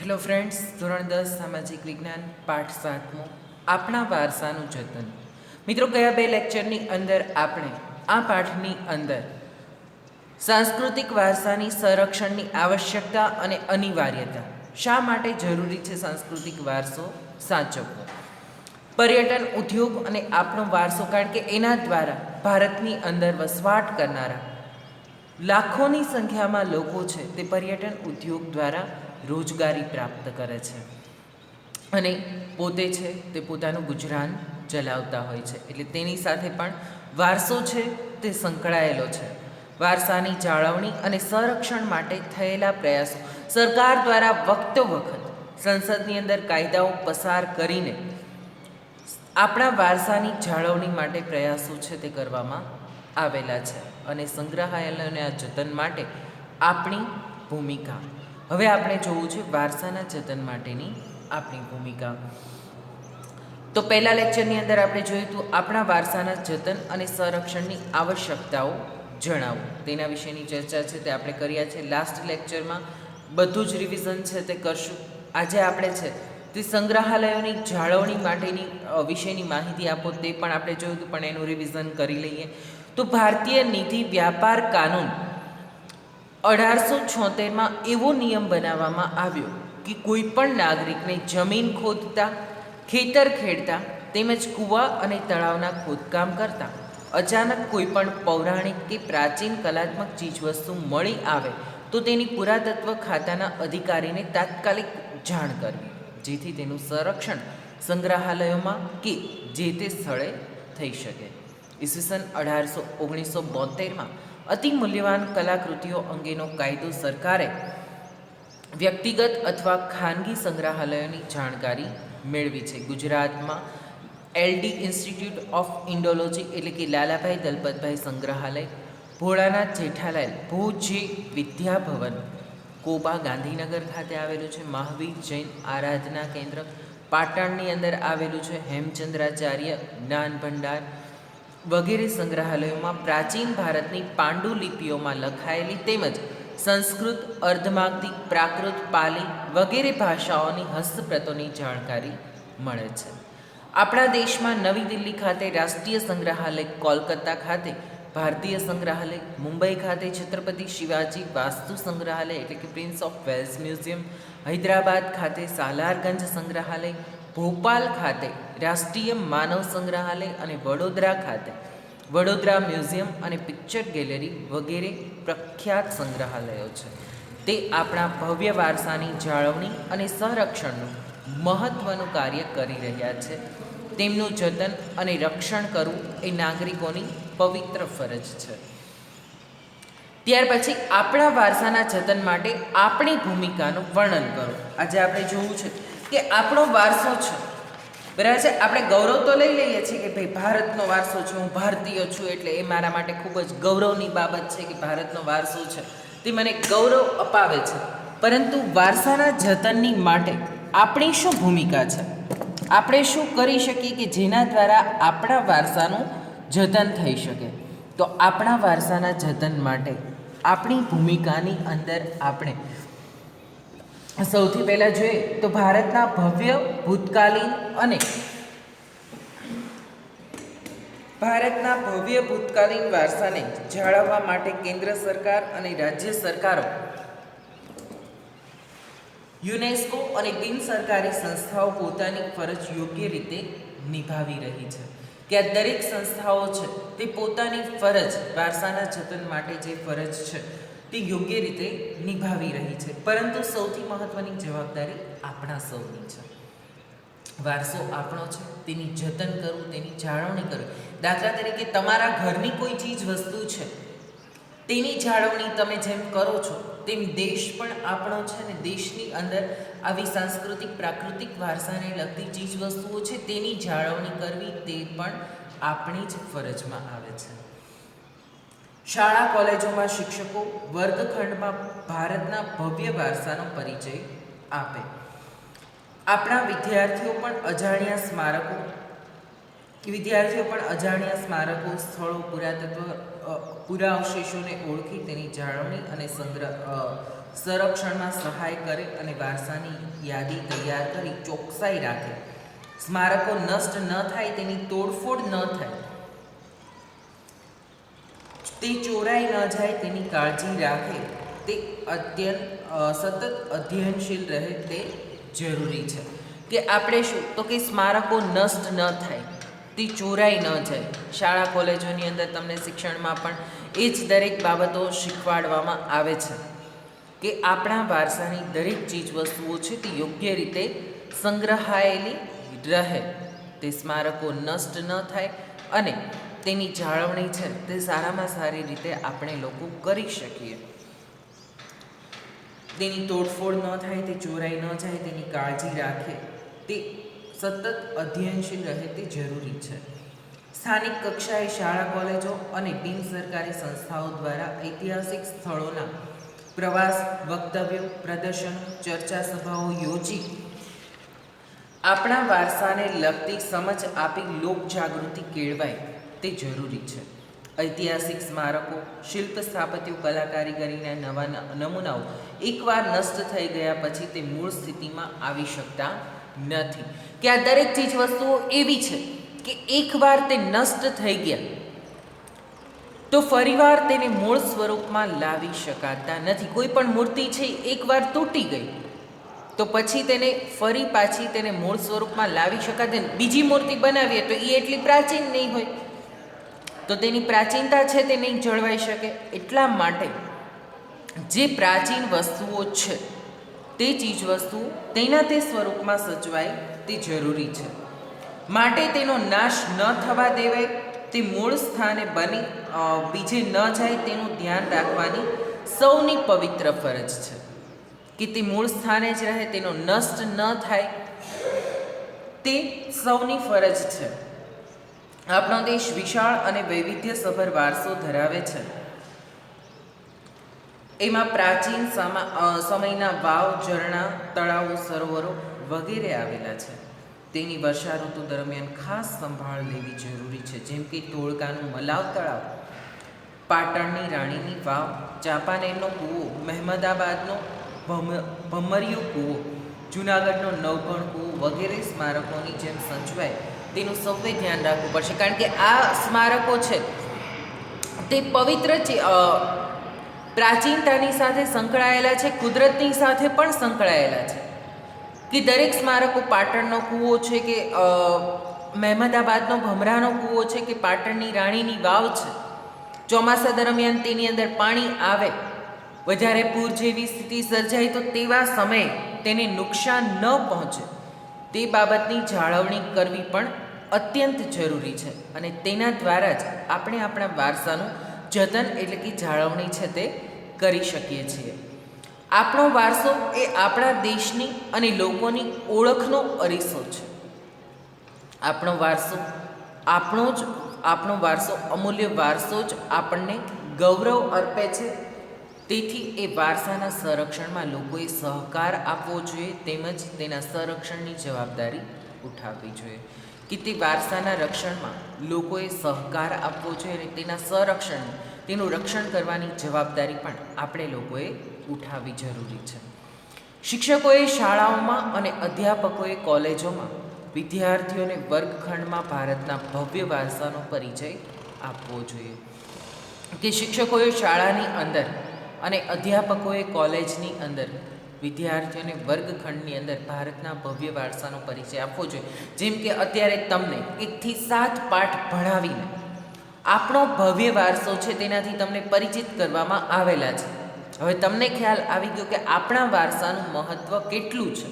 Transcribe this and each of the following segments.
Hello friends, ધોરણ 10 સામાજિક વિજ્ઞાન પાઠ 7મો આપણા વારસાનું જતન. મિત્રો, ગયા બે લેક્ચરની અંદર આપણે આ પાઠની અંદર સાંસ્કૃતિક વારસાની સંરક્ષણની આવશ્યકતા અને અનિવાર્યતા, શા માટે જરૂરી છે સાંસ્કૃતિક વારસો સાચવવો, પર્યટન ઉદ્યોગ અને આપણો વારસો, કારણ કે એના દ્વારા ભારતની અંદર વસવાટ કરનારા લાખોની સંખ્યામાં લોકો છે તે પર્યટન ઉદ્યોગ દ્વારા રોજગારી પ્રાપ્ત કરે છે અને પોતે છે તે પોતાનું ગુજરાન ચલાવતા હોય છે. એટલે તેની સાથે પણ વારસો છે તે સંકળાયેલો છે. વારસાની જાળવણી અને સંરક્ષણ માટે થયેલા પ્રયાસો સરકાર દ્વારા વખતો વખત સંસદની અંદર કાયદાઓ પસાર કરીને આપણા વારસાની જાળવણી માટે પ્રયાસો છે તે કરવામાં આવેલા છે અને સંગ્રહાલયોના જતન માટે આપણી ભૂમિકા. હવે આપણે જોવું છે વારસાના જતન માટેની આપણી ભૂમિકા. તો પહેલા લેક્ચરની અંદર આપણે જોયું હતું આપણા વારસાના જતન અને સંરક્ષણની આવશ્યકતાઓ જણાવો, તેના વિશેની ચર્ચા છે તે આપણે કર્યા છે. લાસ્ટ લેક્ચરમાં બધું જ રિવિઝન છે તે કરશું. આજે આપણે છે તે સંગ્રહાલયોની જાળવણી માટેની વિશેની માહિતી આપો તે પણ આપણે જોયું હતું, પણ એનું રિવિઝન કરી લઈએ. તો ભારતીય નીતિ વ્યાપાર કાનૂન 1876માં એવો નિયમ બનાવવામાં આવ્યો કે કોઈ પણ નાગરિકને જમીન ખોદતા, ખેતર ખેડતા તેમજ કૂવા અને તળાવના ખોદકામ કરતા અચાનક કોઈ પણ પૌરાણિક કે પ્રાચીન કલાત્મક ચીજવસ્તુ મળી આવે તો તેની પુરાતત્વ ખાતાના અધિકારીને તાત્કાલિક જાણ કરવી, જેથી તેનું સંરક્ષણ સંગ્રહાલયોમાં કે જે તે સ્થળે થઈ શકે. ઈસવીસન 1972માં અતિ મૂલ્યવાન કલાકૃતિઓ અંગેનો કાયદો સરકારે વ્યક્તિગત અથવા ખાનગી સંગ્રહાલયોની જાણકારી મેળવી છે. ગુજરાતમાં LD ઇન્સ્ટિટ્યૂટ ઓફ ઇન્ડોલોજી એટલે કે લાલાભાઈ દલપતભાઈ સંગ્રહાલય, ભોળાનાથ જેઠાલાલ ભુજે વિદ્યાભવન કોબા ગાંધીનગર ખાતે આવેલું છે. મહાવીર જૈન આરાધના કેન્દ્ર પાટણની અંદર આવેલું છે. હેમચંદ્રાચાર્ય જ્ઞાન ભંડાર વગેરે સંગ્રહાલયોમાં પ્રાચીન ભારતની પાંડુલિપિઓમાં લખાયેલી તેમજ સંસ્કૃત, અર્ધમાગધી, પ્રાકૃત, પાલી વગેરે ભાષાઓની હસ્તપ્રતોની જાણકારી મળે છે. આપણા દેશમાં નવી દિલ્હી ખાતે રાષ્ટ્રીય સંગ્રહાલય, કોલકાતા ખાતે ભારતીય સંગ્રહાલય, મુંબઈ ખાતે છત્રપતિ શિવાજી વાસ્તુ સંગ્રહાલય એટલે કે prince of Wales museum, Hyderabad ખાતે સાલારગંજ સંગ્રહાલય, ભોપાલ ખાતે રાષ્ટ્રીય માનવ સંગ્રહાલય અને વડોદરા ખાતે વડોદરા મ્યુઝિયમ અને પિક્ચર ગેલેરી વગેરે પ્રખ્યાત સંગ્રહાલયો છે. તે આપણા ભવ્ય વારસાની જાળવણી અને સંરક્ષણનું મહત્ત્વનું કાર્ય કરી રહ્યા છે. તેમનું જતન અને રક્ષણ કરવું એ નાગરિકોની પવિત્ર ફરજ છે. ત્યાર પછી આપણા વારસાના જતન માટે આપણી ભૂમિકાનું વર્ણન કરો. આજે આપણે જોવું છે કે આપણો વારસો છે, બરાબર છે. આપણે ગૌરવ તો લઈ લઈએ છીએ કે ભાઈ ભારતનો વારસો છે, હું ભારતીય છું એટલે એ મારા માટે ખૂબ જ ગૌરવની બાબત છે કે ભારતનો વારસો છે, તે મને ગૌરવ અપાવે છે. પરંતુ વારસાના જતનની માટે આપણી શું ભૂમિકા છે? આપણે શું કરી શકીએ કે જેના દ્વારા આપણા વારસાનું જતન થઈ શકે? તો આપણા વારસાના જતન માટે આપણી ભૂમિકાની અંદર આપણે સૌથી પહેલાં જોઈએ તો ભારતના ભવ્ય ભૂતકાલીન અને વારસાને જાળવવા માટે કેન્દ્ર સરકાર અને રાજ્ય સરકારો, યુનેસ્કો અને બિન સરકારી સંસ્થાઓ પોતાની ફરજ યોગ્ય રીતે નિભાવી રહી છે. કે આ દરેક સંસ્થાઓ છે તે પોતાની ફરજ, વારસાના જતન માટે જે ફરજ છે તે યોગ્ય રીતે નિભાવી રહી છે. પરંતુ સૌથી મહત્ત્વની જવાબદારી આપણા સૌની છે. વારસો આપણો છે, તેની જતન કરવું, તેની જાળવણી કરવી. દાખલા તરીકે તમારા ઘરની કોઈ ચીજ વસ્તુ છે, તેની જાળવણી તમે જેમ કરો છો તેમ દેશ પણ આપણો છે ને દેશની અંદર આવી સાંસ્કૃતિક, પ્રાકૃતિક વારસાને લગતી ચીજ વસ્તુઓ છે તેની જાળવણી કરવી તે પણ આપણી જ ફરજમાં આવે છે. શાળા કોલેજોમાં શિક્ષકો વર્ગખંડમાં ભારતના ભવ્ય વારસાનો પરિચય આપે. આપણા વિદ્યાર્થીઓ પણ અજાણ્યા સ્મારકો, સ્થળો, પુરાતત્વ, પુરાવશેષોને ઓળખી તેની જાળવણી અને સંરક્ષણમાં સહાય કરે અને વારસાની યાદી તૈયાર કરી ચોકસાઈ રાખે, સ્મારકો નષ્ટ ન થાય, તેની તોડફોડ ન થાય, તે ચોરાઈ ન જાય તેની કાળજી રાખે, તે સતત અધ્યયનશીલ રહે તે જરૂરી છે. કે આપણે શું તો કે સ્મારકો નષ્ટ ન થાય, તે ચોરાઈ ન જાય. શાળા કોલેજોની અંદર તમને શિક્ષણમાં પણ એ જ દરેક બાબતો શીખવાડવામાં આવે છે કે આપણા વારસાની દરેક ચીજ વસ્તુઓ છે તે યોગ્ય રીતે સંગ્રહાયેલી રહે, તે સ્મારકો નષ્ટ ન થાય અને તેની જાળવણી છે તે સારામાં સારી રીતે આપણે લોકો કરી શકીએ. તેની તોડફોડ ન થાય, તે ચોરાઈ ન જાય, તેની કાળજી રાખે, તે સતત અધ્યયનશીલ રહે તે જરૂરી છે. સ્થાનિક કક્ષાએ શાળા કોલેજો અને બિન સરકારી સંસ્થાઓ દ્વારા ઐતિહાસિક સ્થળોના પ્રવાસ, વક્તવ્યો, પ્રદર્શનો, ચર્ચા સભાઓ યોજી આપણા વારસાને લગતી સમજ આપી લોકજાગૃતિ કેળવાય તે જરૂરી છે. ઐતિહાસિક સ્મારકો, શિલ્પ સ્થાપત્યો, કલા કારીગરીના નવા નમૂનાઓ એકવાર નષ્ટ થઈ ગયા પછી તે મૂળ સ્થિતિમાં આવી શકતા નથી. કે આ દરેક ચીજ વસ્તુઓ એવી છે કે એકવાર તે નષ્ટ થઈ ગયા તો ફરીવાર તેને મૂળ સ્વરૂપમાં લાવી શકાતા નથી. કોઈ પણ મૂર્તિ છે એકવાર તૂટી ગઈ તો પછી તેને ફરી પાછી તેને મૂળ સ્વરૂપમાં લાવી શકાતી નથી. બીજી મૂર્તિ બનાવીએ તો એ એટલી પ્રાચીન નહીં હોય તો તેની પ્રાચીનતા છે તે નહીં જળવાઈ શકે. એટલા માટે જે પ્રાચીન વસ્તુઓ છે તે ચીજ વસ્તુઓ તેના તે સ્વરૂપમાં સચવાય તે જરૂરી છે. માટે તેનો નાશ ન થવા દેવાય, તે મૂળ સ્થાને બની બીજે ન જાય તેનું ધ્યાન રાખવાની સૌની પવિત્ર ફરજ છે. કે તે મૂળ સ્થાને જ રહે, તેનો નષ્ટ ન થાય તે સૌની ફરજ છે. આપણો દેશ વિશાળ અને વૈવિધ્યસભર વારસો ધરાવે છે. એમાં પ્રાચીન સમયના વાવ, ઝરણા, તળાવો, સરોવરો વગેરે આવેલા છે. તેની વર્ષા ઋતુ દરમિયાન ખાસ સંભાળ લેવી જરૂરી છે. જેમ કે ધોળકાનું મલાવ તળાવ, પાટણની રાણીની વાવ, ચાંપાનેરનો કૂવો, મહેમદાબાદનો ભમરિયો કૂવો, જૂનાગઢનો નવઘણ કૂવો વગેરે સ્મારકોની જેમ સચવાય તેનું સૌએ ધ્યાન રાખવું પડશે. કારણ કે આ સ્મારકો છે તે પવિત્ર પ્રાચીનતાની સાથે સંકળાયેલા છે, કુદરતની સાથે પણ સંકળાયેલા છે. કે દરેક સ્મારકો, પાટણનો કૂવો છે કે મહેમદાબાદનો ભમરાનો કૂવો છે કે પાટણની રાણીની વાવ છે, ચોમાસા દરમિયાન તેની અંદર પાણી આવે, વધારે પૂર જેવી સ્થિતિ સર્જાય તો તેવા સમયે તેને નુકસાન ન પહોંચે તે બાબતની જાળવણી કરવી પણ અત્યંત જરૂરી છે. અને તેના દ્વારા જ આપણે આપણા વારસાનું જતન એટલે કે જાળવણી છે તે કરી શકીએ છીએ. આપણો વારસો એ આપણા દેશની અને લોકોની ઓળખનો અરીસો છે. આપણો વારસો અમૂલ્ય વારસો જ આપણને ગૌરવ અર્પે છે. તેથી એ વારસાના સંરક્ષણમાં લોકોએ સહકાર આપવો જોઈએ, તેમજ તેના સંરક્ષણની જવાબદારી ઉઠાવવી જોઈએ. કે તે વારસાના રક્ષણમાં લોકોએ સહકાર આપવો જોઈએ અને તેનું રક્ષણ કરવાની જવાબદારી પણ આપણે લોકોએ ઉઠાવવી જરૂરી છે. શિક્ષકોએ શાળાઓમાં અને અધ્યાપકોએ કોલેજોમાં વિદ્યાર્થીઓને વર્ગખંડમાં ભારતના ભવ્ય વારસાનો પરિચય આપવો જોઈએ. કે શિક્ષકોએ શાળાની અંદર અને અધ્યાપકોએ કોલેજની અંદર વિદ્યાર્થીઓને વર્ગખંડની અંદર ભારતના ભવ્ય વારસાનો પરિચય આપવો જોઈએ. જેમ કે અત્યારે તમને 1 થી 7 પાઠ ભણાવીને આપણો ભવ્ય વારસો છે તેનાથી તમને પરિચિત કરવામાં આવેલા છે. હવે તમને ખ્યાલ આવી ગયો કે આપણા વારસાનું મહત્ત્વ કેટલું છે.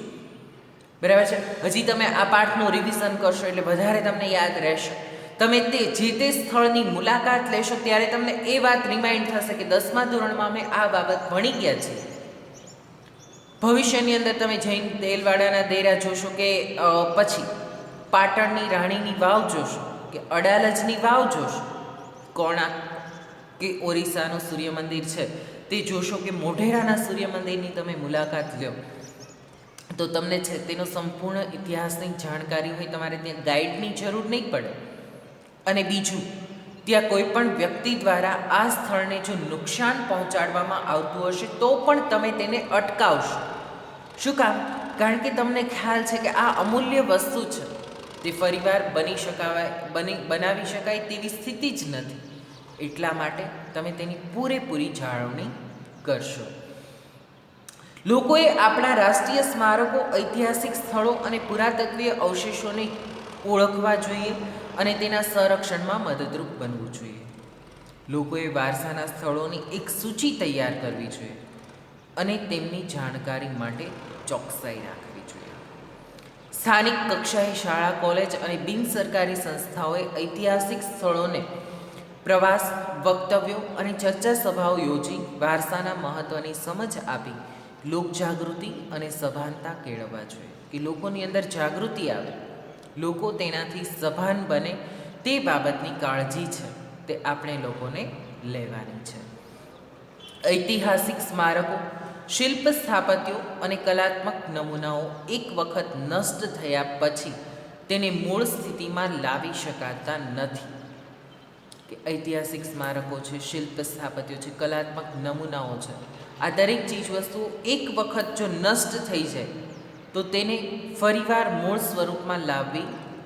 બરાબર છે. હજી તમે આ પાઠનું રિવિઝન કરશો એટલે વધારે તમને યાદ રહેશે. તમે જે તે સ્થળની મુલાકાત લેશો ત્યારે તમને એ વાત રિમાઇન્ડ થશે કે 10મા ધોરણમાં અમે આ બાબત ભણી ગયા છીએ. ભવિષ્યની અંદર તમે જૈન દેલવાડાના દેરા જોશો કે પછી પાટણની રાણીની વાવ જોશો કે અડાલજની વાવ જોશો, કોણાર્ક કે ઓરિસ્સાનું સૂર્ય મંદિર છે તે જોશો કે મોઢેરાના સૂર્ય મંદિરની તમે મુલાકાત લો તો તમને છે તેનો સંપૂર્ણ ઇતિહાસની જાણકારી હોય. તમારે ત્યાં ગાઈડની જરૂર નહીં પડે. અને બીજું, ત્યાં કોઈ પણ વ્યક્તિ દ્વારા આ સ્થળને જો નુકસાન પહોંચાડવામાં આવતું હશે તો પણ તમે તેને અટકાવશો. શું કામ? કારણ કે તમને ખ્યાલ છે કે આ અમૂલ્ય વસ્તુ છે, તે ફરીવાર બનાવી શકાય તેવી સ્થિતિ જ નથી. એટલા માટે તમે તેની પૂરેપૂરી જાળવણી કરશો. લોકોએ આપણા રાષ્ટ્રીય સ્મારકો, ઐતિહાસિક સ્થળો અને પુરાતત્વીય અવશેષોને ઓળખવા જોઈએ અને તેના સંરક્ષણમાં મદદરૂપ બનવું જોઈએ. લોકોએ વારસાના સ્થળોની એક સૂચિ તૈયાર કરવી જોઈએ અને તેમની જાણકારી માટે ચોકસાઈ રાખવી જોઈએ. સ્થાનિક કક્ષાએ શાળા, કોલેજ અને બિનસરકારી સંસ્થાઓએ ઐતિહાસિક સ્થળોને પ્રવાસ, વક્તવ્યો અને ચર્ચા સભાઓ યોજી વારસાના મહત્ત્વની સમજ આપી લોકજાગૃતિ અને સભાનતા કેળવવા જોઈએ, કે લોકોની અંદર જાગૃતિ આવે, લોકો તેનાથી સભાન બને. તે બાબતની કાળજી છે તે આપણે લોકોને લેવાની છે. ઐતિહાસિક સ્મારકો, શિલ્પ સ્થાપત્યો અને કલાત્મક નમૂનાઓ એક વખત નષ્ટ થયા પછી તેને મૂળ સ્થિતિમાં લાવી શકાતા નથી. કે ઐતિહાસિક સ્મારકો છે, શિલ્પ સ્થાપત્યો છે, કલાત્મક નમૂનાઓ છે, આ દરેક ચીજવસ્તુઓ એક વખત જો નષ્ટ થઈ જાય તો તેને ફરીવાર મૂળ સ્વરૂપમાં લાવવી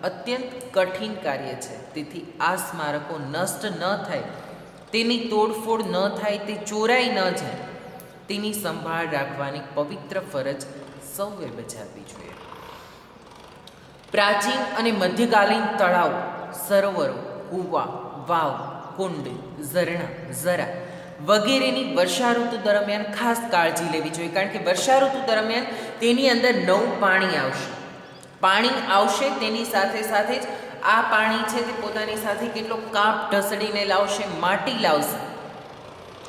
અત્યંત કઠિન કાર્ય છે. તેથી આ સ્મારકો નષ્ટ ન થાય, તેની તોડફોડ ન થાય, તે ચોરાઈ ન જાય, તેની સંભાળ રાખવાની પવિત્ર ફરજ સૌએ બજાવવી જોઈએ. પ્રાચીન અને મધ્યકાલીન તળાવો, સરોવરો, કૂવા, વાવ, કુંડ, ઝરણા, ઝરા વગેરેની વર્ષાઋતુ દરમિયાન ખાસ કાળજી લેવી જોઈએ. કારણ કે વર્ષાઋતુ દરમિયાન તેની અંદર નવું પાણી આવશે. પાણી આવશે તેની સાથે સાથે જ આ પાણી છે તે પોતાની સાથે કેટલો કાંપ ઢસડીને લાવશે, માટી લાવશે,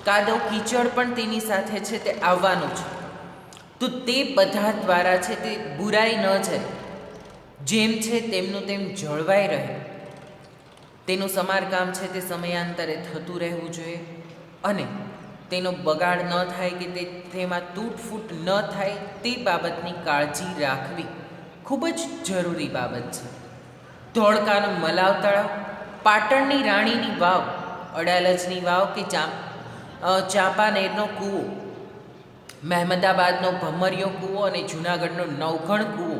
કાદવ કીચડ પણ તેની સાથે છે તે આવવાનું છે. તો તે બધા દ્વારા છે તે બુરાઈ ન જાય, જેમ છે તેમનું તેમ જળવાઈ રહે, તેનું સમારકામ છે તે સમયાંતરે થતું રહેવું જોઈએ અને તેનો બગાડ ન થાય કે તેમાં તૂટફૂટ ન થાય તે બાબતની કાળજી રાખવી ખૂબ જ જરૂરી બાબત છે. ધોળકાનું મલાવ તળાવ, પાટણની રાણીની વાવ, અડાલજની વાવ કે ચાંપાનેરનો કૂવો, મહેમદાબાદનો ભમરિયો કૂવો અને જૂનાગઢનો નવઘણ કૂવો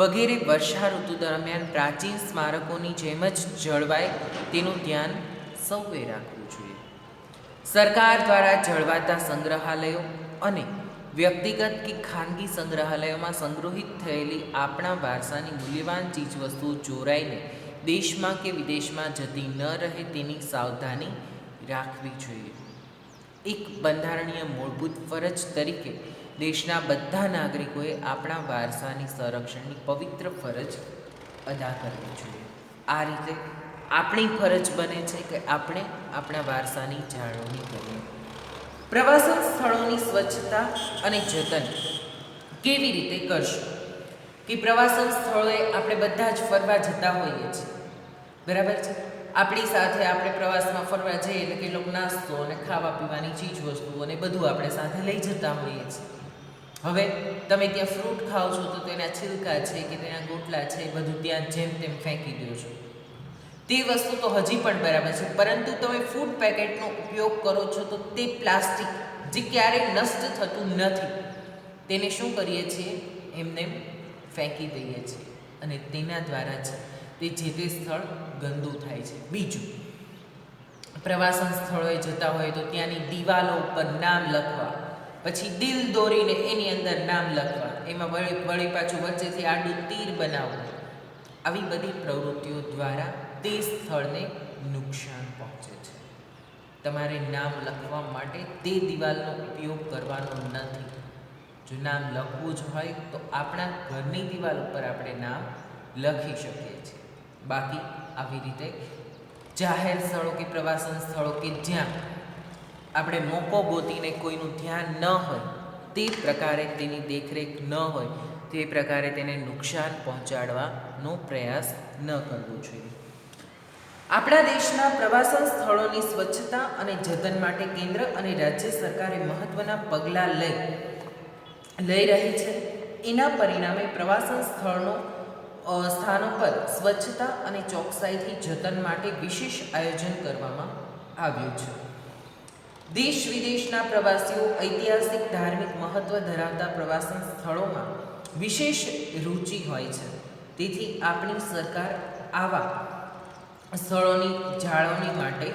વગેરે વર્ષાઋતુ દરમિયાન પ્રાચીન સ્મારકોની જેમ જ જળવાય તેનું ધ્યાન સૌએ રાખવું જોઈએ. સરકાર દ્વારા જળવાતા સંગ્રહાલયો અને વ્યક્તિગત કે ખાનગી સંગ્રહાલયોમાં સંગ્રહિત થયેલી આપણા વારસાની મૂલ્યવાન ચીજવસ્તુઓ ચોરાઈને દેશમાં કે વિદેશમાં જતી ન રહે તેની સાવધાની રાખવી જોઈએ. એક બંધારણીય મૂળભૂત ફરજ તરીકે દેશના બધા નાગરિકોએ આપણા વારસાની સંરક્ષણની પવિત્ર ફરજ અદા કરવી જોઈએ. આ રીતે આપણી ફરજ બને છે કે આપણે આપણા વારસાની જાળવણી કરીએ. પ્રવાસન સ્થળોની સ્વચ્છતા અને જતન કેવી રીતે કરશું? કે પ્રવાસન સ્થળોએ આપણે બધા જ ફરવા જતા હોઈએ છીએ, બરાબર છે? આપણી સાથે આપણે પ્રવાસમાં ફરવા જઈએ એટલે કે લોકો નાસ્તો અને ખાવા પીવાની ચીજ વસ્તુઓ અને બધું આપણે સાથે લઈ જતા હોઈએ છીએ. હવે તમે ત્યાં ફ્રૂટ ખાઓ છો તો તેના છિલકા છે કે તેના ગોટલા છે એ બધું ત્યાં જેમ તેમ ફેંકી દો છો. તે વસ્તુ તો હજી પણ બરાબર છે, પરંતુ તમે ફૂડ પેકેટનો ઉપયોગ કરો છો તો તે પ્લાસ્ટિક જે ક્યારેય નષ્ટ થતું નથી તેને શું કરીએ છીએ? એમને ફેંકી દઈએ છીએ અને તેના દ્વારા જ તે જે તે સ્થળ ગંદુ થાય છે. બીજું, પ્રવાસન સ્થળોએ જતા હોય તો ત્યાંની દિવાલો ઉપર નામ લખવા, પછી દિલ દોરીને એની અંદર નામ લખવા, એમાં વળી પાછું વચ્ચેથી આડું તીર બનાવવું, આવી બધી પ્રવૃત્તિઓ દ્વારા તે સ્થળને નુકસાન પહોંચે છે. તમારે નામ લખવા માટે તે દિવાલનો ઉપયોગ કરવાનો નથી. જો નામ લખવું જ હોય તો આપણા ઘરની દિવાલ ઉપર આપણે નામ લખી શકીએ છીએ. બાકી આવી રીતે જાહેર સ્થળો કે પ્રવાસન સ્થળો કે જ્યાં આપણે મોકો ગોતીને કોઈનું ધ્યાન ન હોય, તે પ્રકારે તેની દેખરેખ ન હોય, તે પ્રકારે તેને નુકસાન પહોંચાડવાનો પ્રયાસ ન કરવો જોઈએ. આપણા દેશના પ્રવાસન સ્થળોની સ્વચ્છતા અને જતન માટે કેન્દ્ર અને રાજ્ય સરકારે મહત્ત્વના પગલાં લઈ રહી છે. એના પરિણામે પ્રવાસન સ્થળનો સ્થાનો પર સ્વચ્છતા અને ચોકસાઈથી જતન માટે વિશેષ આયોજન કરવામાં આવ્યું છે. દેશ વિદેશના પ્રવાસીઓ ઐતિહાસિક ધાર્મિક મહત્વ ધરાવતા પ્રવાસન સ્થળોમાં વિશેષ રુચિ હોય છે. તેથી આપણી સરકાર આવા સ્થળોની જાળવણી માટે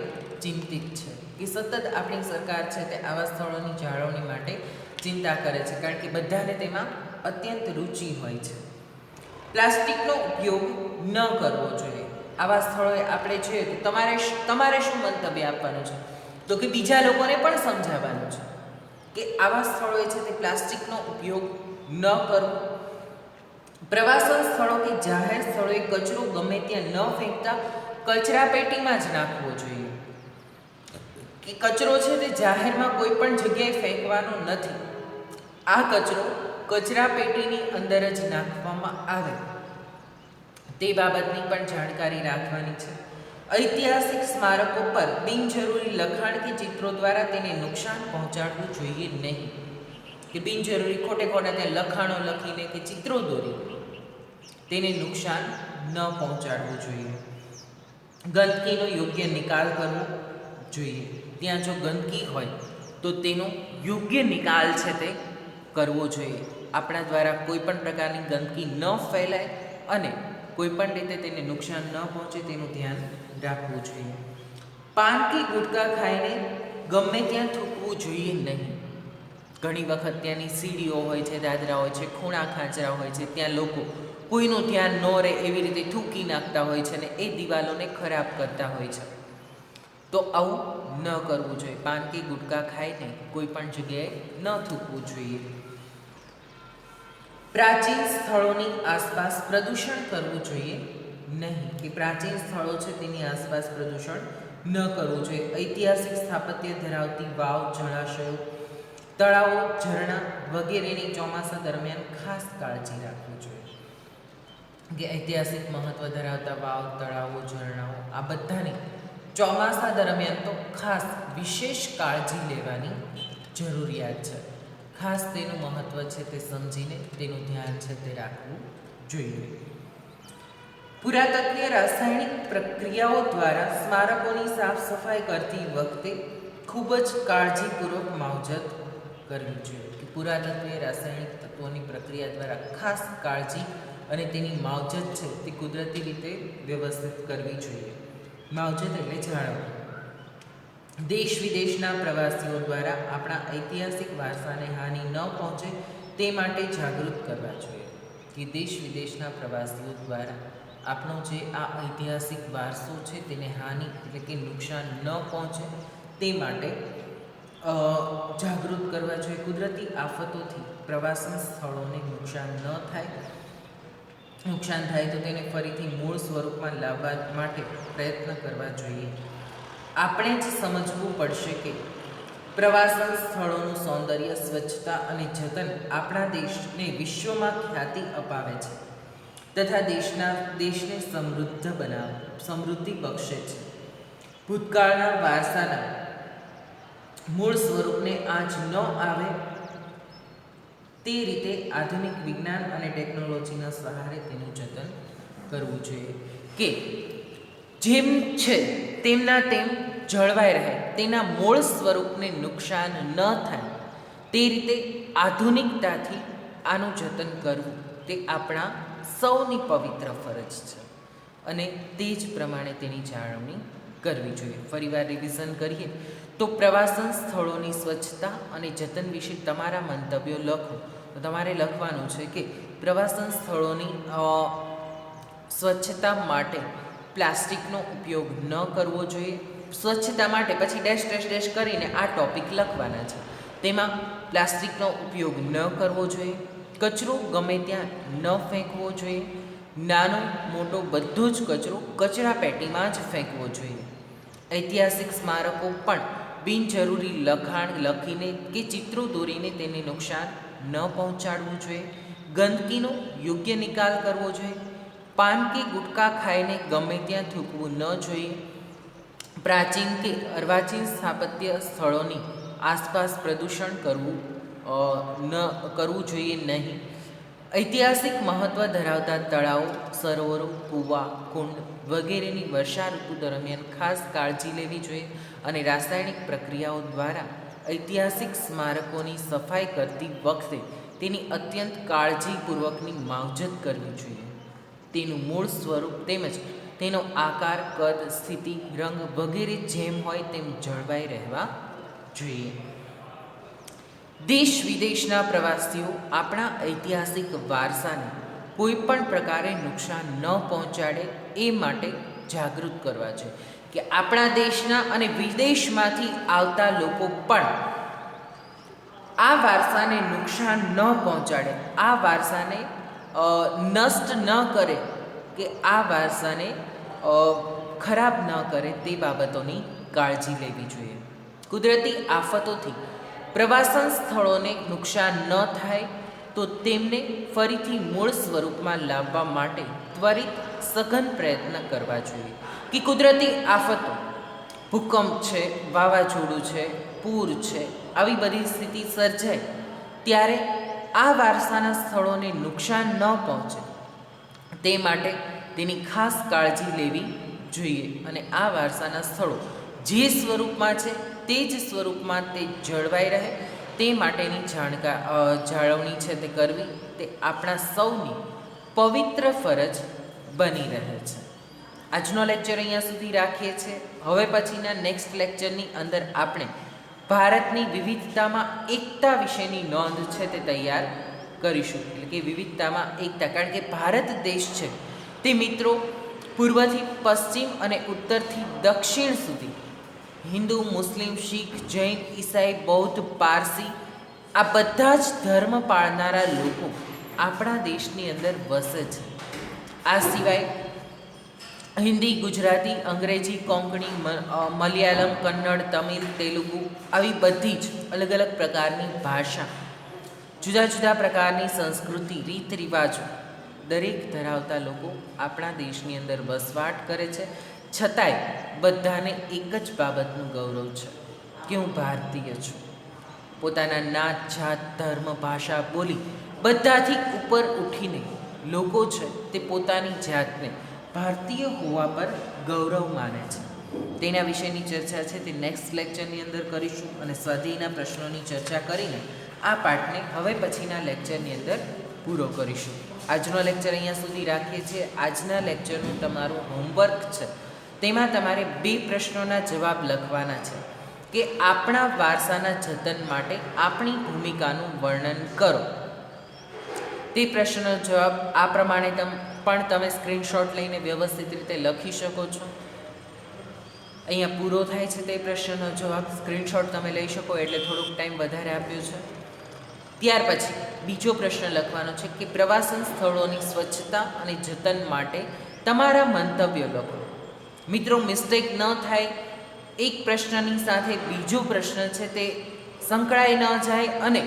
ચિંતિત છે, કે સતત આપણી સરકાર છે તે આવા સ્થળોની જાળવણી માટે ચિંતા કરે છે, કારણ કે બધાને તેમાં અત્યંત રુચિ હોય છે. પ્લાસ્ટિકનો ઉપયોગ ન કરવો જોઈએ. આવા સ્થળોએ આપણે જોઈએ તો તમારે શું મંતવ્ય આપવાનું છે? તો કે બીજા લોકોને પણ સમજાવવાનું છે કે આવા સ્થળોએ છે તે પ્લાસ્ટિકનો ઉપયોગ ન કરવો. પ્રવાસન સ્થળો કે જાહેર સ્થળોએ કચરો ગમે ત્યાં ન ફેંકતા કચરા પેટીમાં જ નાખવો જોઈએ. કે કચરો છે તે જાહેરમાં કોઈ પણ જગ્યાએ ફેંકવાનો નથી. આ કચરો કચરા પેટીની અંદર જ નાખવામાં આવે તે બાબતની પણ જાણકારી રાખવાની છે. ઐતિહાસિક સ્મારકો પર બિનજરૂરી લખાણ કે ચિત્રો દ્વારા તેને નુકસાન પહોંચાડવું જોઈએ નહીં. કે બિનજરૂરી ખોટે ખોટા ત્યાં લખાણો લખીને કે ચિત્રો દોરી તેને નુકસાન ન પહોંચાડવું જોઈએ. ગંદકીનો યોગ્ય નિકાલ કરવો જોઈએ. ત્યાં જો ગંદકી હોય તો તેનો યોગ્ય નિકાલ છે તે કરવો જોઈએ. આપણા દ્વારા કોઈ પણ પ્રકારની ગંદકી ન ફેલાય અને કોઈ પણ રીતે તેને નુકસાન ન પહોંચે તેનું ધ્યાન રાખવું જોઈએ. પાન કે ગુટકા ખાઈને ગમે ત્યાં થૂકવું જોઈએ નહીં. ઘણી વખત ત્યાંની સીડીઓ હોય છે, દાદરા હોય છે, ખૂણા ખાંચરા હોય છે, ત્યાં લોકો કોઈનું ધ્યાન ન રહે એવી રીતે થૂકી નાખતા હોય છે અને એ દિવાલોને ખરાબ કરતા હોય છે. તો આવું ન કરવું જોઈએ. પાન કે ગુટકા ખાઈને કોઈ પણ જગ્યાએ ન થૂકવું જોઈએ. પ્રાચીન સ્થળોની આસપાસ પ્રદૂષણ કરવું જોઈએ નહીં. કે પ્રાચીન સ્થળો છે તેની આસપાસ પ્રદૂષણ ન કરવું જોઈએ. ઐતિહાસિક સ્થાપત્ય ધરાવતી વાવ, જળાશયો, તળાવો, ઝરણા વગેરેની ચોમાસા દરમિયાન ખાસ કાળજી રાખવી જોઈએ. કે ઐતિહાસિક મહત્વ ધરાવતા વાવ, તળાવો, ઝરણાઓ આ બધાની ચોમાસા દરમિયાન તો ખાસ વિશેષ કાળજી લેવાની જરૂરિયાત છે. ખાસ તેનું મહત્ત્વ છે તે સમજીને તેનું ધ્યાન છે તે રાખવું જોઈએ. પુરાતત્વીય રાસાયણિક પ્રક્રિયાઓ દ્વારા સ્મારકોની સાફ સફાઈ કરતી વખતે ખૂબ જ કાળજીપૂર્વક માવજત કરવી જોઈએ. કે પુરાતત્વીય રાસાયણિક તત્વોની પ્રક્રિયા દ્વારા ખાસ કાળજી અને તેની માવજત છે તે કુદરતી રીતે વ્યવસ્થિત કરવી જોઈએ. માવજત એટલે જાળવણી. દેશ વિદેશના પ્રવાસીઓ દ્વારા આપણા ઐતિહાસિક વારસાને હાનિ ન પહોંચે તે માટે જાગૃત કરવા જોઈએ. કે દેશ વિદેશના પ્રવાસીઓ દ્વારા આપણો જે આ ઐતિહાસિક વારસો છે તેને હાનિ એટલે કે નુકસાન ન પહોંચે તે માટે જાગૃત કરવા જોઈએ. કુદરતી આફતોથી પ્રવાસન સ્થળોને નુકસાન ન થાય. નુકસાન થાય તો તેને ફરીથી મૂળ સ્વરૂપમાં લાવવા માટે પ્રયત્ન કરવા જોઈએ. આપણે જ સમજવું પડશે કે પ્રવાસન સ્થળોનું સૌંદર્ય, સ્વચ્છતા અને જતન આપણા દેશને વિશ્વમાં ખ્યાતિ અપાવે છે તથા દેશને સમૃદ્ધિ બક્ષે છે. ભૂતકાળના વારસાના મૂળ સ્વરૂપને આંચ ન આવે તે રીતે આધુનિક વિજ્ઞાન અને ટેકનોલોજીના સહારે તેનું જતન કરવું જોઈએ. કે જેમ છે તેમના તેમ જળવાઈ રહે, તેના મૂળ સ્વરૂપને નુકસાન ન થાય તે રીતે આધુનિકતાથી આનું જતન કરવું તે આપણા સૌની પવિત્ર ફરજ છે અને તે જ પ્રમાણે તેની જાળવણી કરવી જોઈએ. ફરીવાર રિવિઝન કરીએ તો પ્રવાસન સ્થળોની સ્વચ્છતા અને જતન વિશે તમારા મંતવ્યો લખો. તો તમારે લખવાનું છે કે પ્રવાસન સ્થળોની સ્વચ્છતા માટે પ્લાસ્ટિકનો ઉપયોગ ન કરવો જોઈએ. સ્વચ્છતા માટે પછી ડેશ ડેશ ડેશ કરીને આ ટૉપિક લખવાના છે. તેમાં પ્લાસ્ટિકનો ઉપયોગ ન કરવો જોઈએ. કચરો ગમે ત્યાં ન ફેંકવો જોઈએ. નાનો મોટો બધો જ કચરો કચરા પેટીમાં જ ફેંકવો જોઈએ. ઐતિહાસિક સ્મારકો પણ બિનજરૂરી લખાણ લખીને કે ચિત્રો દોરીને તેને નુકસાન ન પહોંચાડવું જોઈએ. ગંદકીનો યોગ્ય નિકાલ કરવો જોઈએ. પાન કે ગુટકા ખાઈને ગમે ત્યાં થૂકવું ન જોઈએ. પ્રાચીન કે અર્વાચીન સ્થાપત્ય સ્થળોની આસપાસ પ્રદૂષણ કરવું જોઈએ નહીં. ઐતિહાસિક મહત્ત્વ ધરાવતા તળાવો, સરોવરો, કૂવા, કુંડ વગેરેની વર્ષા ઋતુ દરમિયાન ખાસ કાળજી લેવી જોઈએ અને રાસાયણિક પ્રક્રિયાઓ દ્વારા ઐતિહાસિક સ્મારકોની સફાઈ કરતી વખતે તેની અત્યંત કાળજીપૂર્વકની માવજત કરવી જોઈએ. તેનું મૂળ સ્વરૂપ તેમજ તેનો આકાર, કદ, સ્થિતિ, રંગ વગેરે જેમ હોય તેમ જળવાઈ રહેવા જોઈએ. દેશ વિદેશના પ્રવાસીઓ આપણા ઐતિહાસિક વારસાને કોઈ પણ પ્રકારે નુકસાન ન પહોંચાડે એ માટે જાગૃત કરવા છે કે આપણા દેશના અને વિદેશમાંથી આવતા લોકો પણ આ વારસાને નુકસાન ન પહોંચાડે, આ વારસાને નષ્ટ ન કરે કે આ વારસાને ખરાબ ન કરે તે બાબતોની કાળજી લેવી જોઈએ. કુદરતી આફતોથી પ્રવાસન સ્થળોને નુકસાન ન થાય તો તેમને ફરીથી મૂળ સ્વરૂપમાં લાવવા માટે ત્વરિત સઘન પ્રયત્ન કરવા જોઈએ. કે કુદરતી આફતો, ભૂકંપ છે, વાવાઝોડું છે, પૂર છે, આવી બધી સ્થિતિ સર્જાય ત્યારે આ વારસાના સ્થળોને નુકસાન ન પહોંચે તે માટે તેની ખાસ કાળજી લેવી જોઈએ અને આ વારસાના સ્થળો જે સ્વરૂપમાં છે તે જ સ્વરૂપમાં તે જળવાઈ રહે તે માટેની જાળવણી છે તે કરવી તે આપણા સૌની પવિત્ર ફરજ બની રહે છે. આજનો લેક્ચર અહીંયા સુધી રાખીએ છીએ. હવે પછીના નેક્સ્ટ લેક્ચરની અંદર આપણે ભારતની વિવિધતામાં એકતા વિશેની નોંધ છે તે તૈયાર કરીશું. એટલે કે વિવિધતામાં એકતા, કારણ કે ભારત દેશ છે તે મિત્રો પૂર્વથી પશ્ચિમ અને ઉત્તરથી દક્ષિણ સુધી હિન્દુ, મુસ્લિમ, શીખ, જૈન, ઈસાઈ, બૌદ્ધ, પારસી આ બધા જ ધર્મ પાળનારા લોકો આપણા દેશની અંદર વસે છે. આ સિવાય હિન્દી, ગુજરાતી, અંગ્રેજી, કોંકણી, મલયાલમ, કન્નડ, તમિલ, તેલુગુ આવી બધી જ અલગ અલગ પ્રકારની ભાષા, જુદા જુદા પ્રકારની સંસ્કૃતિ, રીત રિવાજો દરેક ધરાવતા લોકો આપણા દેશની અંદર વસવાટ કરે છે. છતાંય બધાને એક જ બાબતનું ગૌરવ છે કે હું ભારતીય છું. પોતાના નાત, જાત, ધર્મ, ભાષા, બોલી બધાથી ઉપર ઉઠીને લોકો છે તે પોતાની જાતને ભારતીય હોવા પર ગૌરવ માને છે. તેના વિશેની ચર્ચા છે તે નેક્સ્ટ લેક્ચરની અંદર કરીશું અને સ્વાધ્યાયના પ્રશ્નોની ચર્ચા કરીને આ પાઠને હવે પછીના લેક્ચરની અંદર પૂરો કરીશું. આજનો લેક્ચર અહીંયા સુધી રાખીએ છીએ. આજના લેક્ચરનું તમારું હોમવર્ક છે તેમાં તમારે 2 પ્રશ્નોના જવાબ લખવાના છે કે આપણા વારસાના જતન માટે આપણી ભૂમિકાનું વર્ણન કરો. તે પ્રશ્નનો જવાબ આ પ્રમાણે પણ તમે સ્ક્રીનશોટ લઈને વ્યવસ્થિત રીતે લખી શકો છો. અહીંયા પૂરો થાય છે તે પ્રશ્નનો જવાબ સ્ક્રીનશોટ તમે લઈ શકો એટલે થોડોક ટાઈમ વધારે આપ્યો છે. ત્યાર પછી બીજો પ્રશ્ન લખવાનો છે કે પ્રવાસન સ્થળોની સ્વચ્છતા અને જતન માટે તમારા મંતવ્યો લખો. મિત્રો, મિસ્ટેક ન થાય, એક પ્રશ્નની સાથે બીજો પ્રશ્ન છે તે સંકળાઈ ન જાય અને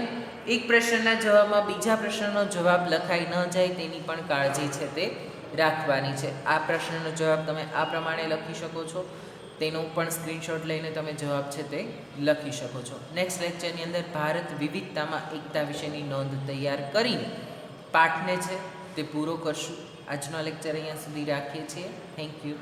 એક પ્રશ્નના જવાબમાં બીજા પ્રશ્નનો જવાબ લખાઈ ન જાય તેની પણ કાળજી છે તે રાખવાની છે. આ પ્રશ્નનો જવાબ તમે આ પ્રમાણે લખી શકો છો. તેનો પણ સ્ક્રીનશોટ લઈને તમે જવાબ છે તે લખી શકો છો. નેક્સ્ટ લેક્ચરની અંદર ભારત વિવિધતામાં એકતા વિશેની નોંધ તૈયાર કરીને પાઠને છે તે પૂરો કરશું. આજનો લેક્ચર અહીંયા સુધી રાખીએ છીએ. Thank you.